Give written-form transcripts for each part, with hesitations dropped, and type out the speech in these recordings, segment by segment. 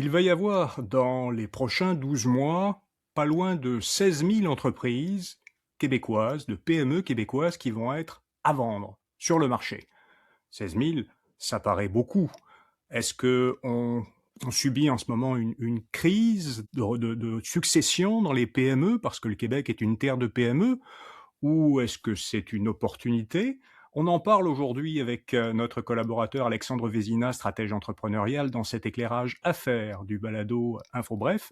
Il va y avoir dans les prochains 12 mois, pas loin de 16 000 entreprises québécoises, de PME québécoises qui vont être à vendre sur le marché. 16 000, ça paraît beaucoup. Est-ce qu'on subit en ce moment une crise de succession dans les PME parce que le Québec est une terre de PME, ou est-ce que c'est une opportunité? On en parle aujourd'hui avec notre collaborateur Alexandre Vézina, stratège entrepreneurial, dans cet éclairage affaires du balado InfoBref.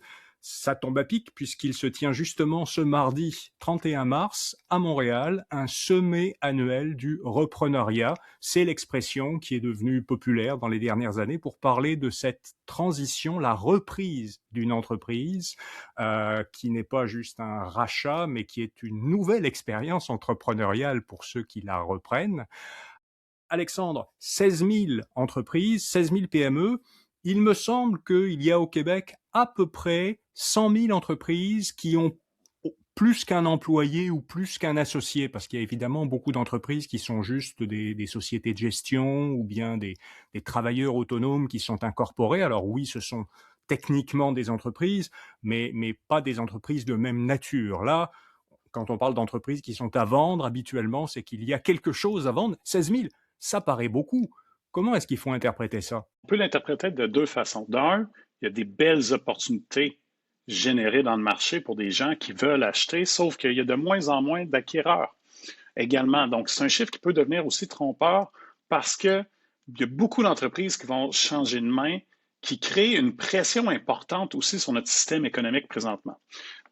Ça tombe à pic puisqu'il se tient justement ce mardi 31 mars à Montréal, un sommet annuel du repreneuriat. C'est l'expression qui est devenue populaire dans les dernières années pour parler de cette transition, la reprise d'une entreprise qui n'est pas juste un rachat, mais qui est une nouvelle expérience entrepreneuriale pour ceux qui la reprennent. Alexandre, 16 000 entreprises, 16 000 PME, il me semble qu'il y a au Québec à peu près 100 000 entreprises qui ont plus qu'un employé ou plus qu'un associé, parce qu'il y a évidemment beaucoup d'entreprises qui sont juste des sociétés de gestion ou bien des travailleurs autonomes qui sont incorporés. Alors oui, ce sont techniquement des entreprises, mais pas des entreprises de même nature. Là, quand on parle d'entreprises qui sont à vendre, habituellement, c'est qu'il y a quelque chose à vendre. 16 000, ça paraît beaucoup. Comment est-ce qu'il faut interpréter ça? On peut l'interpréter de deux façons. D'un, il y a des belles opportunités générées dans le marché pour des gens qui veulent acheter, sauf qu'il y a de moins en moins d'acquéreurs également. Donc, c'est un chiffre qui peut devenir aussi trompeur parce qu'il y a beaucoup d'entreprises qui vont changer de main, qui créent une pression importante aussi sur notre système économique présentement.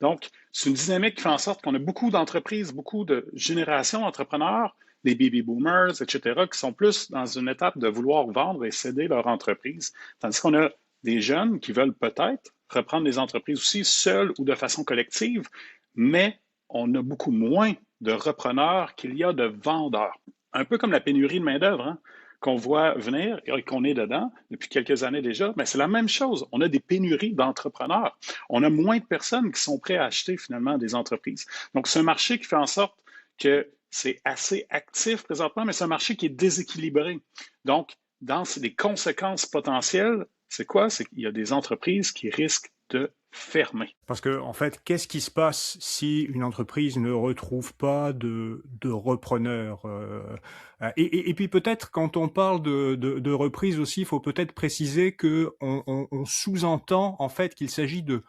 Donc, c'est une dynamique qui fait en sorte qu'on a beaucoup d'entreprises, beaucoup de générations d'entrepreneurs, des baby boomers, etc., qui sont plus dans une étape de vouloir vendre et céder leur entreprise, tandis qu'on a des jeunes qui veulent peut-être reprendre des entreprises aussi seuls ou de façon collective, mais on a beaucoup moins de repreneurs qu'il y a de vendeurs. Un peu comme la pénurie de main-d'œuvre, hein, qu'on voit venir et qu'on est dedans depuis quelques années déjà, mais c'est la même chose. On a des pénuries d'entrepreneurs. On a moins de personnes qui sont prêtes à acheter finalement des entreprises. Donc, c'est un marché qui fait en sorte que c'est assez actif présentement, mais c'est un marché qui est déséquilibré. Donc, dans les conséquences potentielles, c'est quoi? C'est qu'il y a des entreprises qui risquent de fermer. Parce que, en fait, qu'est-ce qui se passe si une entreprise ne retrouve pas de repreneur et puis peut-être quand on parle de reprise aussi, il faut peut-être préciser que on sous-entend en fait qu'il s'agit de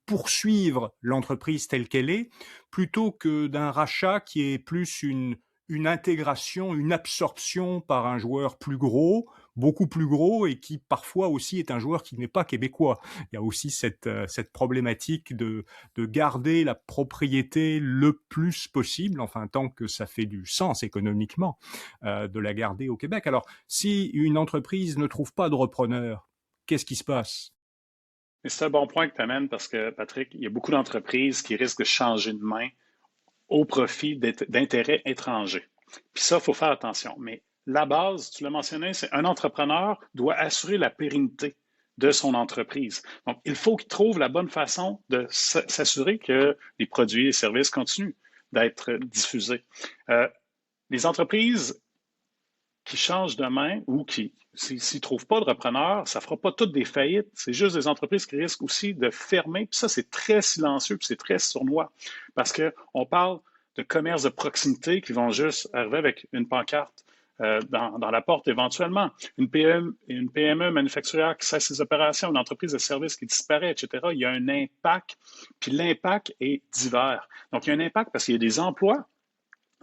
poursuivre l'entreprise telle qu'elle est, plutôt que d'un rachat qui est plus une intégration, une absorption par un joueur plus gros, beaucoup plus gros, et qui parfois aussi est un joueur qui n'est pas québécois. Il y a aussi cette problématique de garder la propriété le plus possible, enfin tant que ça fait du sens économiquement, de la garder au Québec. Alors, si une entreprise ne trouve pas de repreneur, qu'est-ce qui se passe? Et c'est un bon point que tu amènes parce que, Patrick, il y a beaucoup d'entreprises qui risquent de changer de main au profit d'intérêts étrangers. Puis ça, il faut faire attention. Mais la base, tu l'as mentionné, c'est un entrepreneur doit assurer la pérennité de son entreprise. Donc, il faut qu'il trouve la bonne façon de s'assurer que les produits et services continuent d'être diffusés. Euh, les entreprises qui changent de main ou qui, s'ils ne trouvent pas de repreneurs, ça ne fera pas toutes des faillites. C'est juste des entreprises qui risquent aussi de fermer. Puis ça, c'est très silencieux, puis c'est très sournois. Parce qu'on parle de commerces de proximité qui vont juste arriver avec une pancarte dans la porte éventuellement. Une PME manufacturière qui cesse ses opérations, une entreprise de services qui disparaît, etc. Il y a un impact, puis l'impact est divers. Donc, il y a un impact parce qu'il y a des emplois.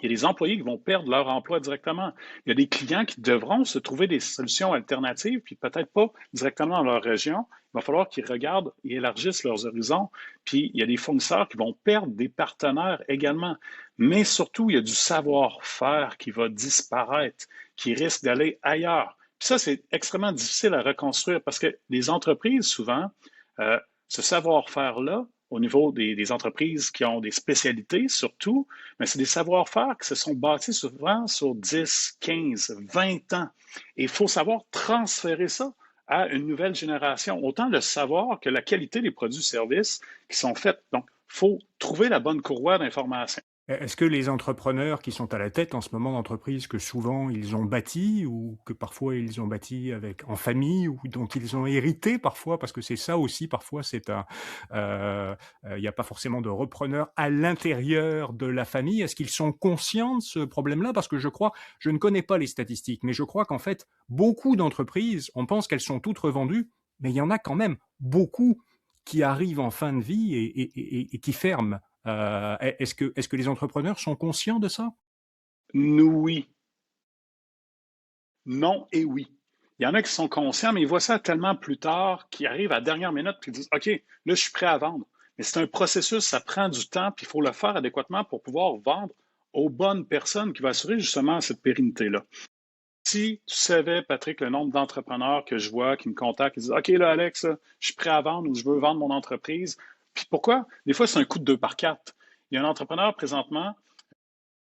Il y a des employés qui vont perdre leur emploi directement. Il y a des clients qui devront se trouver des solutions alternatives, puis peut-être pas directement dans leur région. Il va falloir qu'ils regardent et élargissent leurs horizons. Puis il y a des fournisseurs qui vont perdre des partenaires également. Mais surtout, il y a du savoir-faire qui va disparaître, qui risque d'aller ailleurs. Puis ça, c'est extrêmement difficile à reconstruire parce que les entreprises, souvent, euh, ce savoir-faire-là, au niveau des entreprises qui ont des spécialités surtout, mais c'est des savoir-faire qui se sont bâtis souvent sur 10, 15, 20 ans. Et il faut savoir transférer ça à une nouvelle génération, autant le savoir que la qualité des produits et services qui sont faits. Donc, il faut trouver la bonne courroie d'information. Est-ce que les entrepreneurs qui sont à la tête en ce moment d'entreprises que souvent ils ont bâties ou que parfois ils ont bâties avec en famille ou dont ils ont hérité parfois, parce que c'est ça aussi parfois c'est un, il y a pas forcément de repreneurs à l'intérieur de la famille. Est-ce qu'ils sont conscients de ce problème-là? Parce que je ne connais pas les statistiques, mais je crois qu'en fait beaucoup d'entreprises, on pense qu'elles sont toutes revendues, mais il y en a quand même beaucoup qui arrivent en fin de vie et qui ferment. Est-ce que les entrepreneurs sont conscients de ça? Nous, oui, non et oui. Il y en a qui sont conscients, mais ils voient ça tellement plus tard qu'ils arrivent à la dernière minute et ils disent OK, là, je suis prêt à vendre. Mais c'est un processus, ça prend du temps, puis il faut le faire adéquatement pour pouvoir vendre aux bonnes personnes qui vont assurer justement cette pérennité-là. Si tu savais, Patrick, le nombre d'entrepreneurs que je vois qui me contactent, qui disent OK, là, Alex, je suis prêt à vendre ou je veux vendre mon entreprise. Puis pourquoi? Des fois, c'est un coup de 2 par 4. Il y a un entrepreneur présentement,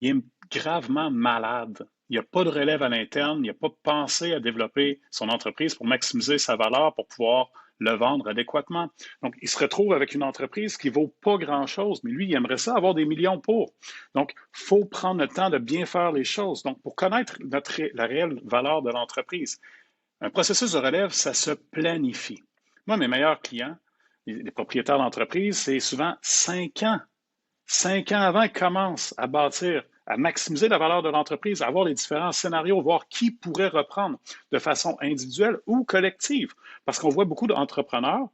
il est gravement malade. Il n'y a pas de relève à l'interne, il n'a pas pensé à développer son entreprise pour maximiser sa valeur, pour pouvoir le vendre adéquatement. Donc, il se retrouve avec une entreprise qui ne vaut pas grand-chose, mais lui, il aimerait ça avoir des millions pour. Donc, il faut prendre le temps de bien faire les choses. Donc, pour connaître la réelle valeur de l'entreprise, un processus de relève, ça se planifie. Moi, mes meilleurs clients, les propriétaires d'entreprise, c'est souvent 5 ans 5 ans avant, ils commencent à bâtir, à maximiser la valeur de l'entreprise, à voir les différents scénarios, voir qui pourrait reprendre de façon individuelle ou collective. Parce qu'on voit beaucoup d'entrepreneurs,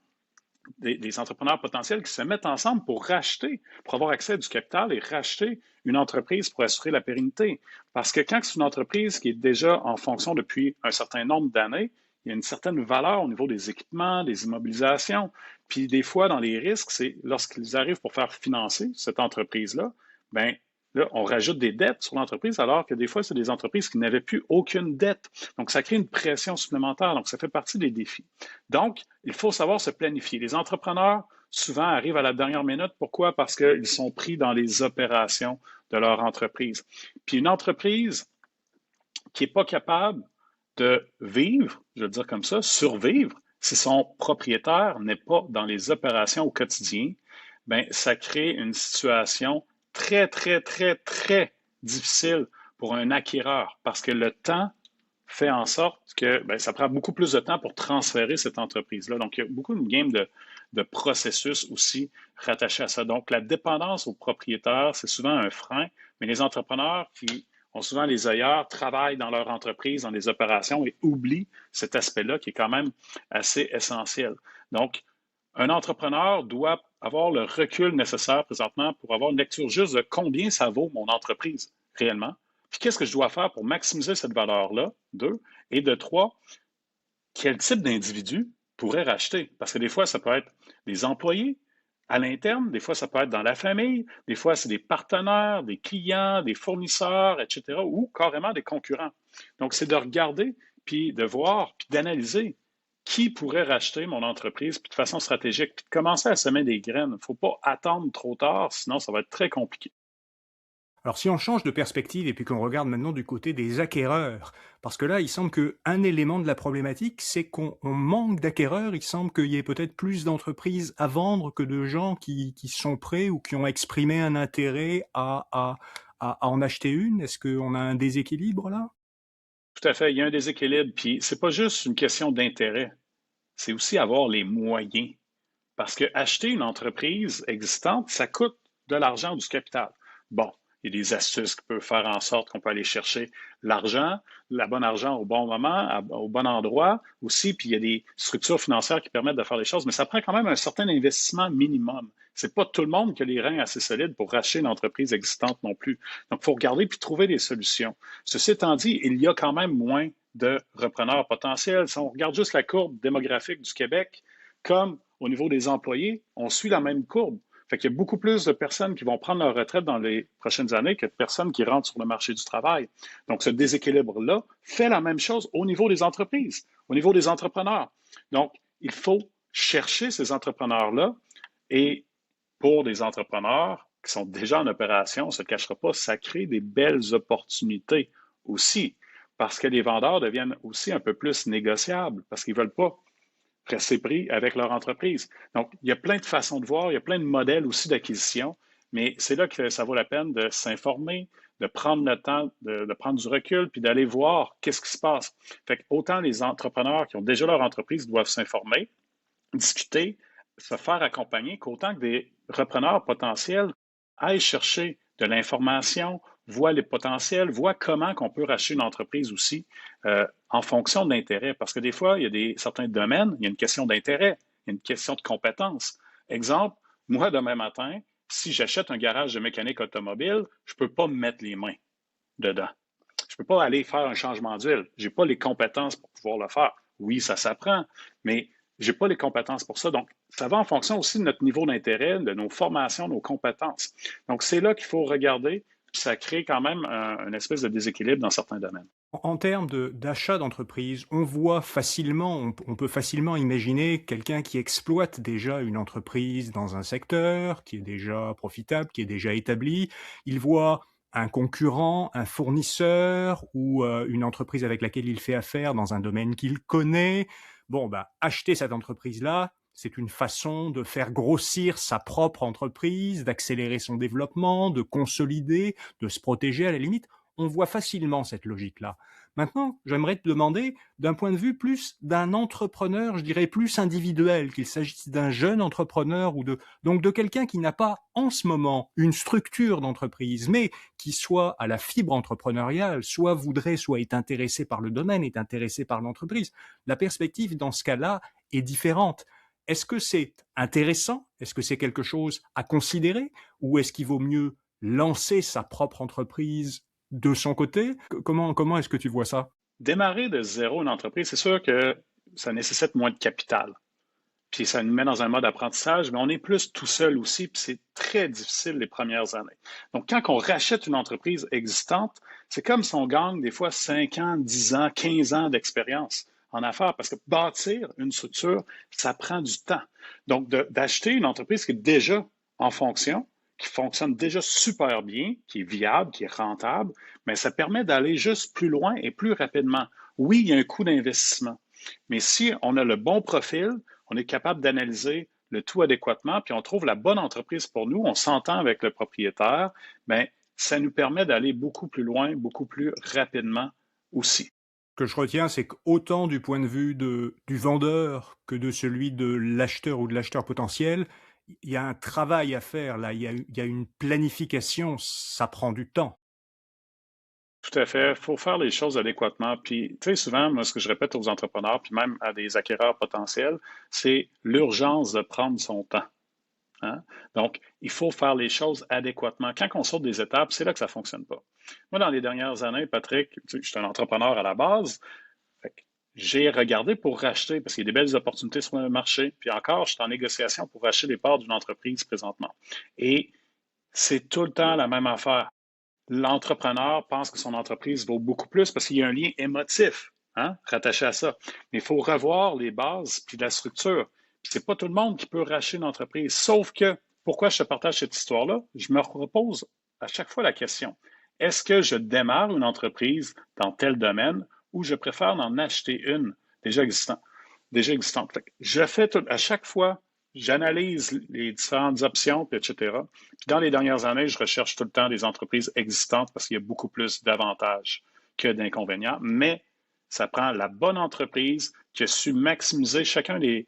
des entrepreneurs potentiels qui se mettent ensemble pour racheter, pour avoir accès à du capital et racheter une entreprise pour assurer la pérennité. Parce que quand c'est une entreprise qui est déjà en fonction depuis un certain nombre d'années, il y a une certaine valeur au niveau des équipements, des immobilisations. Puis des fois, dans les risques, c'est lorsqu'ils arrivent pour faire financer cette entreprise-là, bien, là, on rajoute des dettes sur l'entreprise, alors que des fois, c'est des entreprises qui n'avaient plus aucune dette. Donc, ça crée une pression supplémentaire. Donc, ça fait partie des défis. Donc, il faut savoir se planifier. Les entrepreneurs, souvent, arrivent à la dernière minute. Pourquoi? Parce qu'ils sont pris dans les opérations de leur entreprise. Puis une entreprise qui n'est pas capable de vivre, je veux dire comme ça, survivre, si son propriétaire n'est pas dans les opérations au quotidien, bien, ça crée une situation très, très, très, très difficile pour un acquéreur parce que le temps fait en sorte que bien, ça prend beaucoup plus de temps pour transférer cette entreprise-là. Donc, il y a beaucoup de game de processus aussi rattachés à ça. Donc, la dépendance aux propriétaires, c'est souvent un frein, mais les entrepreneurs qui ont souvent les œillères, travaillent dans leur entreprise, dans les opérations et oublient cet aspect-là qui est quand même assez essentiel. Donc, un entrepreneur doit avoir le recul nécessaire présentement pour avoir une lecture juste de combien ça vaut mon entreprise réellement. Puis qu'est-ce que je dois faire pour maximiser cette valeur-là, 2. Et de 3, quel type d'individu pourrait racheter? Parce que des fois, ça peut être des employés à l'interne, des fois, ça peut être dans la famille, des fois, c'est des partenaires, des clients, des fournisseurs, etc., ou carrément des concurrents. Donc, c'est de regarder, puis de voir, puis d'analyser qui pourrait racheter mon entreprise, puis de façon stratégique, puis de commencer à semer des graines. Il ne faut pas attendre trop tard, sinon ça va être très compliqué. Alors si on change de perspective et puis qu'on regarde maintenant du côté des acquéreurs, parce que là, il semble qu'un élément de la problématique, c'est qu'on manque d'acquéreurs. Il semble qu'il y ait peut-être plus d'entreprises à vendre que de gens qui sont prêts ou qui ont exprimé un intérêt à en acheter une. Est-ce qu'on a un déséquilibre là? Tout à fait, il y a un déséquilibre, puis c'est pas juste une question d'intérêt, c'est aussi avoir les moyens. Parce que acheter une entreprise existante, ça coûte de l'argent ou du capital. Bon, il y a des astuces qui peuvent faire en sorte qu'on peut aller chercher l'argent, le bon argent au bon moment, au bon endroit aussi, puis il y a des structures financières qui permettent de faire les choses, mais ça prend quand même un certain investissement minimum. C'est pas tout le monde qui a les reins assez solides pour racheter une entreprise existante non plus. Donc, il faut regarder puis trouver des solutions. Ceci étant dit, il y a quand même moins de repreneurs potentiels. Si on regarde juste la courbe démographique du Québec, comme au niveau des employés, on suit la même courbe. Fait qu'il y a beaucoup plus de personnes qui vont prendre leur retraite dans les prochaines années que de personnes qui rentrent sur le marché du travail. Donc, ce déséquilibre-là fait la même chose au niveau des entreprises, au niveau des entrepreneurs. Donc, il faut chercher ces entrepreneurs-là et pour des entrepreneurs qui sont déjà en opération, on ne se cachera pas, ça crée des belles opportunités aussi parce que les vendeurs deviennent aussi un peu plus négociables parce qu'ils ne veulent pas rester pris avec leur entreprise. Donc, il y a plein de façons de voir, il y a plein de modèles aussi d'acquisition, Mais c'est là que ça vaut la peine de s'informer, de prendre le temps, de prendre du recul, puis d'aller voir qu'est-ce qui se passe. Fait que autant les entrepreneurs qui ont déjà leur entreprise doivent s'informer, discuter, se faire accompagner, qu'autant que des repreneurs potentiels aillent chercher de l'information, voient les potentiels, voient comment qu'on peut racheter une entreprise aussi en fonction de l'intérêt. Parce que des fois, il y a certains domaines, il y a une question d'intérêt, il y a une question de compétence. Exemple, moi, demain matin, si j'achète un garage de mécanique automobile, je ne peux pas me mettre les mains dedans. Je ne peux pas aller faire un changement d'huile. Je n'ai pas les compétences pour pouvoir le faire. Oui, ça s'apprend, mais je n'ai pas les compétences pour ça. Donc, ça va en fonction aussi de notre niveau d'intérêt, de nos formations, nos compétences. Donc, c'est là qu'il faut regarder, puis ça crée quand même une espèce de déséquilibre dans certains domaines. En termes d'achat d'entreprise, on voit facilement, on peut facilement imaginer quelqu'un qui exploite déjà une entreprise dans un secteur, qui est déjà profitable, qui est déjà établi. Il voit un concurrent, un fournisseur ou une entreprise avec laquelle il fait affaire dans un domaine qu'il connaît. Bon, bah, acheter cette entreprise-là, c'est une façon de faire grossir sa propre entreprise, d'accélérer son développement, de consolider, de se protéger à la limite. On voit facilement cette logique-là. Maintenant, j'aimerais te demander, d'un point de vue plus d'un entrepreneur, je dirais plus individuel, qu'il s'agisse d'un jeune entrepreneur ou donc de quelqu'un qui n'a pas en ce moment une structure d'entreprise, mais qui soit à la fibre entrepreneuriale, soit voudrait, soit est intéressé par le domaine, est intéressé par l'entreprise. La perspective dans ce cas-là est différente. Est-ce que c'est intéressant? Est-ce que c'est quelque chose à considérer? Ou est-ce qu'il vaut mieux lancer sa propre entreprise de son côté? Comment est-ce que tu vois ça? Démarrer de zéro une entreprise, c'est sûr que ça nécessite moins de capital. Puis ça nous met dans un mode apprentissage, mais on est plus tout seul aussi, puis c'est très difficile les premières années. Donc, quand on rachète une entreprise existante, c'est comme si on gagne des fois 5 ans, 10 ans, 15 ans d'expérience en affaires, parce que bâtir une structure, ça prend du temps. Donc, d'acheter une entreprise qui est déjà en fonction, qui fonctionne déjà super bien, qui est viable, qui est rentable, mais ça permet d'aller juste plus loin et plus rapidement. Oui, il y a un coût d'investissement, mais si on a le bon profil, on est capable d'analyser le tout adéquatement, puis on trouve la bonne entreprise pour nous, on s'entend avec le propriétaire, bien, ça nous permet d'aller beaucoup plus loin, beaucoup plus rapidement aussi. Ce que je retiens, c'est qu'autant du point de vue du vendeur que de celui de l'acheteur ou de l'acheteur potentiel, il y a un travail à faire là, il y a une planification, ça prend du temps. Tout à fait. Il faut faire les choses adéquatement. Puis, tu sais, souvent, moi, ce que je répète aux entrepreneurs, puis même à des acquéreurs potentiels, c'est l'urgence de prendre son temps. Hein? Donc, il faut faire les choses adéquatement. Quand on saute des étapes, c'est là que ça ne fonctionne pas. Moi, dans les dernières années, Patrick, tu sais, je suis un entrepreneur à la base. J'ai regardé pour racheter, parce qu'il y a des belles opportunités sur le marché. Puis encore, je suis en négociation pour racheter les parts d'une entreprise présentement. Et c'est tout le temps la même affaire. L'entrepreneur pense que son entreprise vaut beaucoup plus parce qu'il y a un lien émotif, hein, rattaché à ça. Mais il faut revoir les bases puis la structure. Ce n'est pas tout le monde qui peut racheter une entreprise. Sauf que, pourquoi je te partage cette histoire-là? Je me repose à chaque fois la question. Est-ce que je démarre une entreprise dans tel domaine ou je préfère en acheter une déjà existante? Déjà existante. Je fais tout, à chaque fois, j'analyse les différentes options, puis etc. Puis dans les dernières années, je recherche tout le temps des entreprises existantes parce qu'il y a beaucoup plus d'avantages que d'inconvénients, mais ça prend la bonne entreprise qui a su maximiser chacun des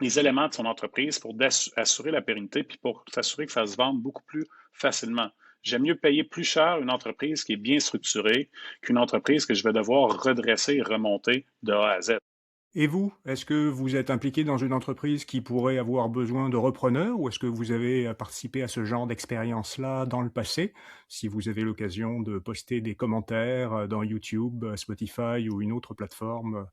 éléments de son entreprise pour assurer la pérennité puis pour s'assurer que ça se vende beaucoup plus facilement. J'aime mieux payer plus cher une entreprise qui est bien structurée qu'une entreprise que je vais devoir redresser et remonter de A à Z. Et vous, est-ce que vous êtes impliqué dans une entreprise qui pourrait avoir besoin de repreneurs ou est-ce que vous avez participé à ce genre d'expérience-là dans le passé? Si vous avez l'occasion de poster des commentaires dans YouTube, Spotify ou une autre plateforme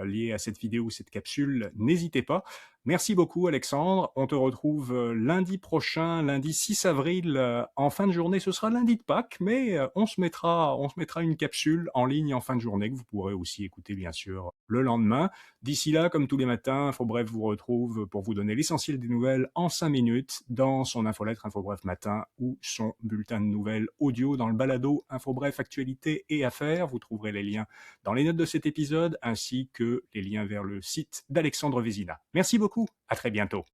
liée à cette vidéo ou cette capsule, n'hésitez pas. Merci beaucoup Alexandre. On te retrouve lundi prochain, lundi 6 avril, en fin de journée. Ce sera lundi de Pâques, mais on se mettra une capsule en ligne en fin de journée que vous pourrez aussi écouter bien sûr le lendemain. D'ici là, comme tous les matins, InfoBref vous retrouve pour vous donner l'essentiel des nouvelles en 5 minutes dans son infolettre InfoBref Matin ou son bulletin de nouvelles audio dans le balado InfoBref Actualité et Affaires. Vous trouverez les liens dans les notes de cet épisode ainsi que les liens vers le site d'Alexandre Vézina. Merci beaucoup, à très bientôt.